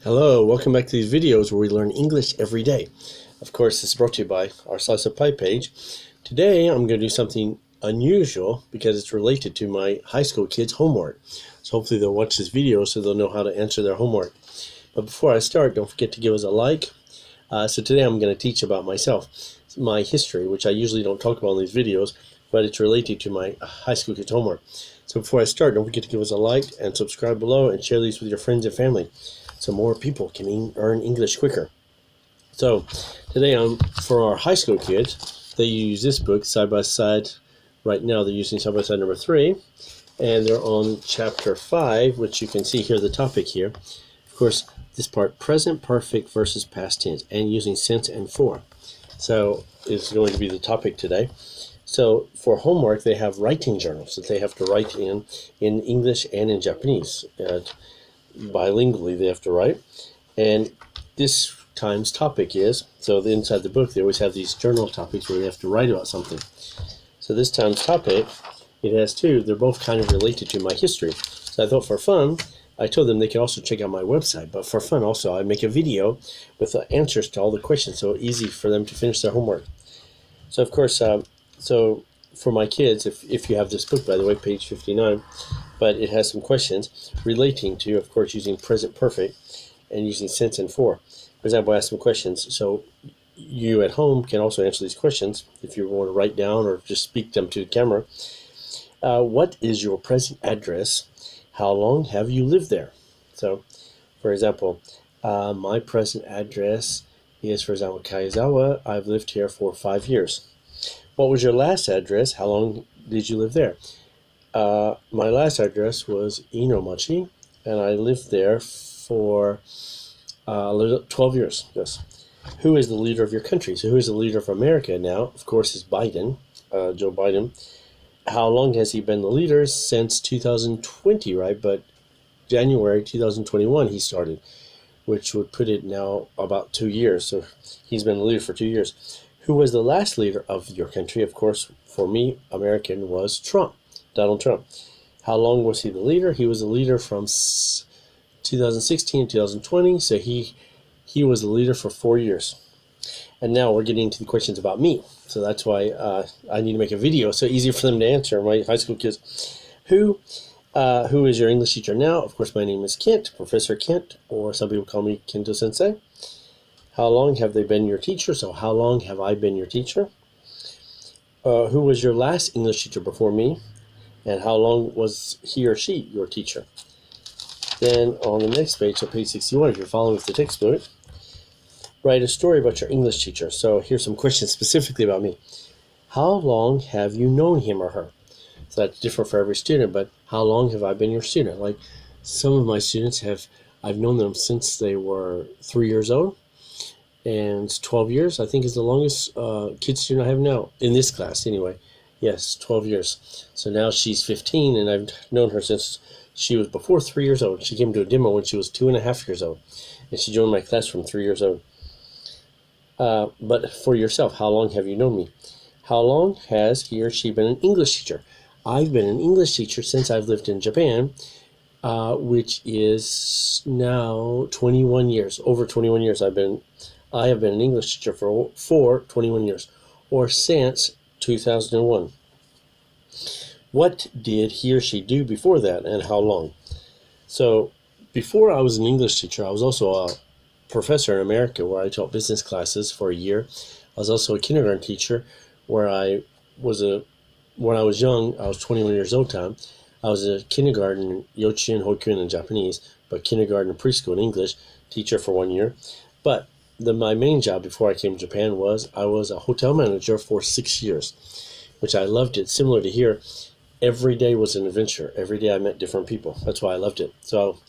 Hello, welcome back to these videos where we learn English every day. Of course, this is brought to you by our Slice of Pie page. Today, I'm going to do something unusual because it's related to my high school kids' homework. So hopefully they'll watch this video so they'll know how to answer their homework. But before I start, don't forget to give us a like. So today I'm going to teach about myself, my history, which I usually don't talk about in these videos, but it's related to my high school kids' homework. So before I start, don't forget to give us a like and subscribe below and share these with your friends and family, so more people can learn English quicker. So today for our high school kids, they use this book side by side. Right now they're using side by side number 3, and they're on chapter 5, which you can see here, the topic here. Of course, this part, present perfect versus past tense, and using since and for. So it's going to be the topic today. So for homework, they have writing journals that they have to write in English and in Japanese. Bilingually they have to write, and this time's topic is, so inside the book they always have these journal topics where they have to write about something. So this time's topic, it has two, they're both kind of related to my history. So I thought for fun, I told them they could also check out my website, but for fun also I make a video with the answers to all the questions, so easy for them to finish their homework. So of course, so for my kids, if you have this book, by the way, page 59, but it has some questions relating to, of course, using present perfect and using since and for. For example, I ask some questions, so you at home can also answer these questions if you want to write down or just speak them to the camera. What is your present address? How long have you lived there? So, for example, my present address is, for example, Kaizawa. I've lived here for 5 years. What was your last address? How long did you live there? My last address was Inomachi, and I lived there for 12 years. Yes. Who is the leader of your country? So who is the leader of America now? Of course, is Biden, Joe Biden. How long has he been the leader? Since 2020, right? But January 2021 he started, which would put it now about 2 years. So he's been the leader for 2 years. Who was the last leader of your country? Of course, for me, American, was Trump. Donald Trump. How long was he the leader? He was the leader from 2016 to 2020, so he was the leader for 4 years. And now we're getting into the questions about me, so that's why I need to make a video so easier for them to answer, my high school kids. Who is your English teacher now? Of course, my name is Kent, Professor Kent, or some people call me Kento Sensei. How long have they been your teacher? So how long have I been your teacher? Who was your last English teacher before me? And how long was he or she your teacher? Then on the next page, so page 61, if you're following with the textbook, write a story about your English teacher. So here's some questions specifically about me. How long have you known him or her? So that's different for every student, but how long have I been your student? Like some of my students I've known them since they were 3 years old, and 12 years, I think, is the longest kid student I have now, in this class anyway. Yes, 12 years. So now she's 15, and I've known her since she was before 3 years old. She came to a demo when she was 2.5 years old, and she joined my class from 3 years old. But for yourself, how long have you known me? How long has he or she been an English teacher? I've been an English teacher since I've lived in Japan, which is now 21 years. Over 21 years I have been an English teacher for 21 years, or since 2001. What did he or she do before that, and how long? So before I was an English teacher, I was also a professor in America where I taught business classes for a year. I was also a kindergarten teacher where when I was young, I was 21 years old time. I was a kindergarten, Yochien, Hokyun in Japanese, but kindergarten and preschool in English teacher for 1 year. But my main job before I came to Japan was I was a hotel manager for 6 years, which I loved it. Similar to here, every day was an adventure. Every day I met different people. That's why I loved it. So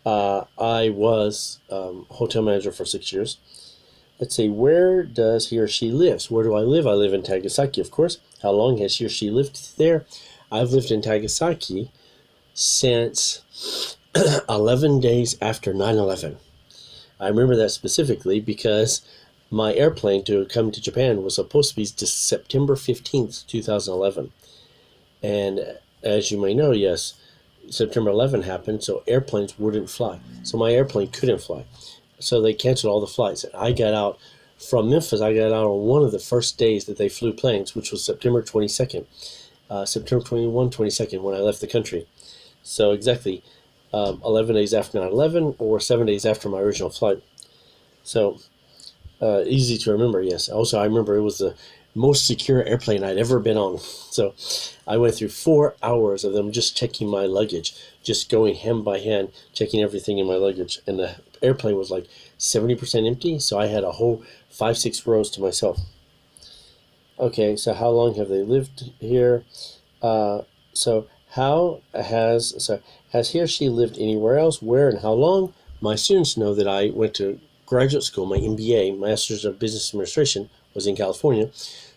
I was hotel manager for 6 years. Let's see, where does he or she live? So where do I live? I live in Tagasaki, of course. How long has he or she lived there? I've lived in Tagasaki since 11 days after 9/11. I remember that specifically because my airplane to come to Japan was supposed to be September 15th, 2011. And as you may know, yes, September 11 happened, so airplanes wouldn't fly. So my airplane couldn't fly. So they canceled all the flights. And I got out from Memphis. I got out on one of the first days that they flew planes, which was September 22nd, September 21, 22nd, when I left the country. So exactly 11 days after 9/11, or 7 days after my original flight. So easy to remember, yes. Also, I remember it was the most secure airplane I'd ever been on. So I went through 4 hours of them just checking my luggage, just going hand by hand, checking everything in my luggage. And the airplane was like 70% empty, so I had a whole 5-6 rows to myself. Okay, so how long have they lived here? So has he or she lived anywhere else? Where and how long? My students know that I went to graduate school. My MBA, Master's of Business Administration, was in California.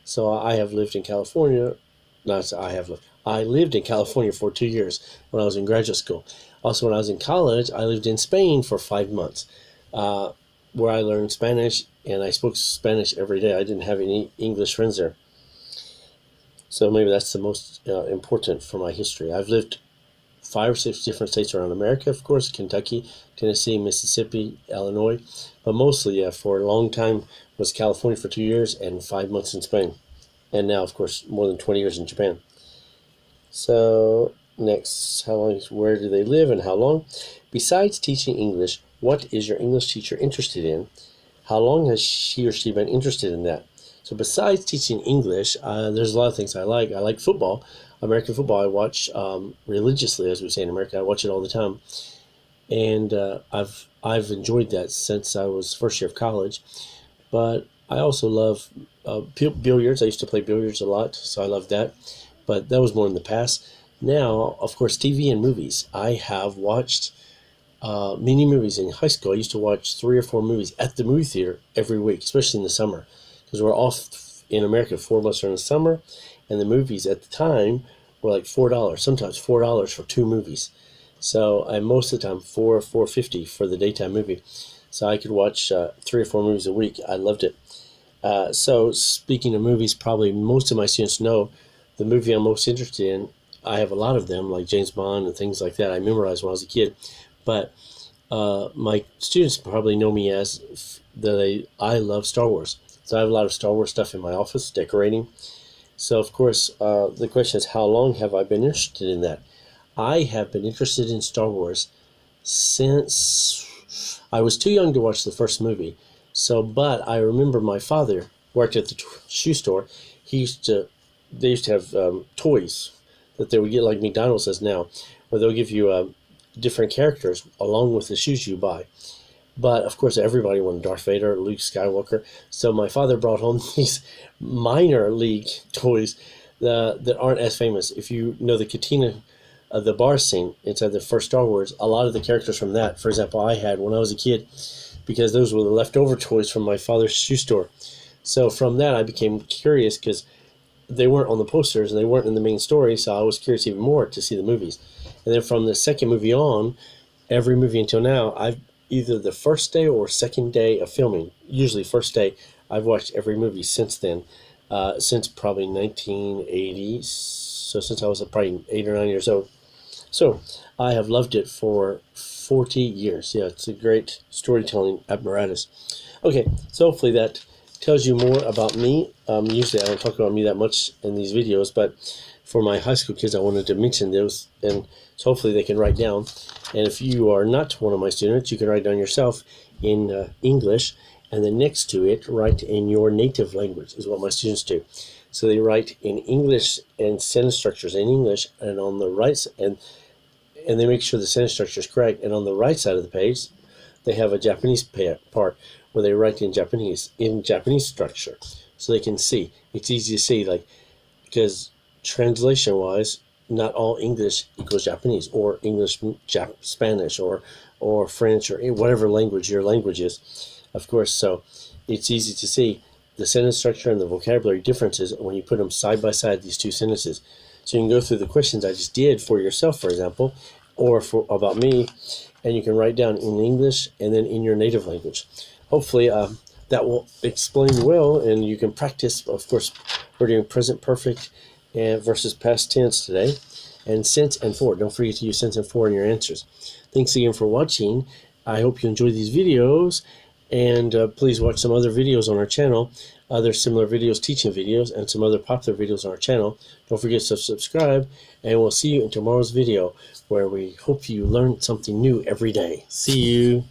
So I have lived in California. Not I have lived. I lived in California for 2 years when I was in graduate school. Also, when I was in college, I lived in Spain for 5 months, where I learned Spanish, and I spoke Spanish every day. I didn't have any English friends there. So maybe that's the most important for my history. I've lived 5 or 6 different states around America, of course: Kentucky, Tennessee, Mississippi, Illinois. But mostly, yeah, for a long time was California for 2 years and 5 months in Spain. And now, of course, more than 20 years in Japan. So next, where do they live and how long? Besides teaching English, what is your English teacher interested in? How long has he or she been interested in that? So besides teaching English, there's a lot of things I like. I like football, American football. I watch religiously, as we say in America. I watch it all the time, and I've enjoyed that since I was first year of college. But I also love billiards. I used to play billiards a lot, so I love that. But that was more in the past. Now, of course, TV and movies. I have watched many movies in high school. I used to watch 3 or 4 movies at the movie theater every week, especially in the summer, because we're off in America 4 months during the summer, and the movies at the time were like $4, sometimes $4 for 2 movies. So I most of the time $4.50 for the daytime movie. So I could watch 3 or 4 movies a week. I loved it. So speaking of movies, probably most of my students know the movie I'm most interested in. I have a lot of them, like James Bond and things like that. I memorized when I was a kid. But my students probably know me as I love Star Wars. So I have a lot of Star Wars stuff in my office, decorating. So, of course, the question is, how long have I been interested in that? I have been interested in Star Wars since I was too young to watch the first movie. So, but I remember my father worked at the shoe store. They used to have toys that they would get, like McDonald's does now, where they'll give you different characters along with the shoes you buy. But of course, everybody wanted Darth Vader, Luke Skywalker. So my father brought home these minor league toys that aren't as famous. If you know the Katina, the bar scene inside the first Star Wars, a lot of the characters from that, for example, I had when I was a kid, because those were the leftover toys from my father's shoe store. So from that, I became curious because they weren't on the posters and they weren't in the main story. So I was curious even more to see the movies. And then from the second movie on, every movie until now, I've either the first day or second day of filming, usually first day, I've watched every movie since then, since probably 1980s, so since I was probably 8 or 9 years old. So I have loved it for 40 years. Yeah, it's a great storytelling apparatus. Okay, so hopefully that tells you more about me. Usually I don't talk about me that much in these videos, but for my high school kids, I wanted to mention those, and so hopefully they can write down. And if you are not one of my students, you can write down yourself in English, and then next to it, write in your native language, is what my students do. So they write in English and sentence structures in English, and on the right, and they make sure the sentence structure is correct. And on the right side of the page, they have a Japanese part where they write in Japanese structure, so they can see. It's easy to see, like, because translation-wise, not all English equals Japanese, or English Spanish, or French, or whatever language your language is, of course. So it's easy to see the sentence structure and the vocabulary differences when you put them side by side, these two sentences. So you can go through the questions I just did for yourself, for example, or about me, and you can write down in English and then in your native language. Hopefully that will explain well, and you can practice. Of course, we're doing present perfect versus past tense today, and since and for. Don't forget to use since and for in your answers. Thanks again for watching. I hope you enjoy these videos, and please watch some other videos on our channel, other similar videos, teaching videos, and some other popular videos on our channel. Don't forget to subscribe, and we'll see you in tomorrow's video, where we hope you learn something new every day. See you.